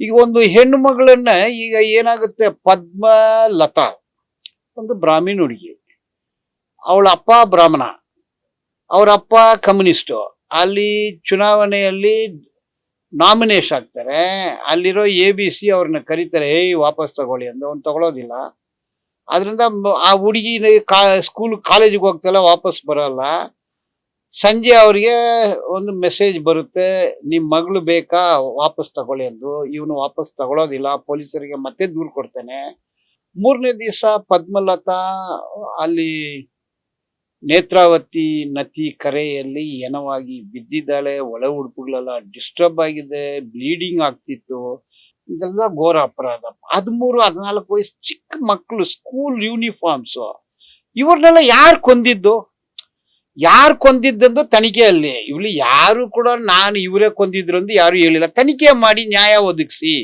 ಈಗ ಒಂದು ಹೆಣ್ಣು ಮಗಳನ್ನ ಈಗ ಏನಾಗುತ್ತೆ, ಪದ್ಮಲತಾ ಒಂದು ಬ್ರಾಹ್ಮಣ ಹುಡುಗಿ, ಅವಳ ಅಪ್ಪ ಬ್ರಾಹ್ಮಣ, ಅವ್ರ ಅಪ್ಪ ಕಮ್ಯುನಿಸ್ಟು. ಅಲ್ಲಿ ಚುನಾವಣೆಯಲ್ಲಿ ನಾಮಿನೇಷನ್ ಆಗ್ತಾರೆ, ಅಲ್ಲಿರೋ ABC ಅವ್ರನ್ನ ಕರೀತಾರೆ, ಏಯ್ ವಾಪಸ್ ತಗೊಳ್ಳಿ ಅಂತ. ಅವ್ನು ತಗೊಳ್ಳೋದಿಲ್ಲ. ಅದರಿಂದ ಆ ಹುಡುಗಿ ಸ್ಕೂಲ್ ಕಾಲೇಜಿಗೆ ಹೋಗ್ತಲ್ಲ, ವಾಪಸ್ ಬರಲ್ಲ. ಸಂಜೆ ಅವ್ರಿಗೆ ಒಂದು ಮೆಸೇಜ್ ಬರುತ್ತೆ, ನಿಮ್ಮ ಮಗಳು ಬೇಕಾ, ವಾಪಸ್ ತಗೊಳ್ಳಿ ಎಂದು. ಇವನು ವಾಪಸ್ ತಗೊಳ್ಳೋದಿಲ್ಲ, ಪೊಲೀಸರಿಗೆ ಮತ್ತೆ ದೂರು ಕೊಡ್ತಾನೆ. 3ನೇ ದಿವಸ ಪದ್ಮಲತಾ ಅಲ್ಲಿ ನೇತ್ರಾವತಿ ನದಿ ಕರೆಯಲ್ಲಿ ಏನವಾಗಿ ಬಿದ್ದಿದ್ದಾಳೆ. ಒಳ ಉಡುಪುಗಳೆಲ್ಲ ಡಿಸ್ಟರ್ಬ್ ಆಗಿದೆ, ಬ್ಲೀಡಿಂಗ್ ಆಗ್ತಿತ್ತು. ಇದೆಲ್ಲ ಘೋರ ಅಪರಾಧ. 13-14 ವಯಸ್ಸು ಚಿಕ್ಕ ಮಕ್ಕಳು, ಸ್ಕೂಲ್ ಯೂನಿಫಾರ್ಮ್ಸ್. ಇವ್ರನ್ನೆಲ್ಲ ಯಾರು ಕೊಂದಿದ್ದು, ಯಾರು ಕೊಂದಿದ್ದಂದು ತನಿಖೆಯಲ್ಲಿ. ಇಲ್ಲಿ ಯಾರು ಕೂಡ ನಾನು ಇವರೇ ಕೊಂದಿದ್ರು ಅಂತ ಯಾರು ಹೇಳಿಲ್ಲ. ತನಿಖೆ ಮಾಡಿ ನ್ಯಾಯ ಒದಗಿಸಿ.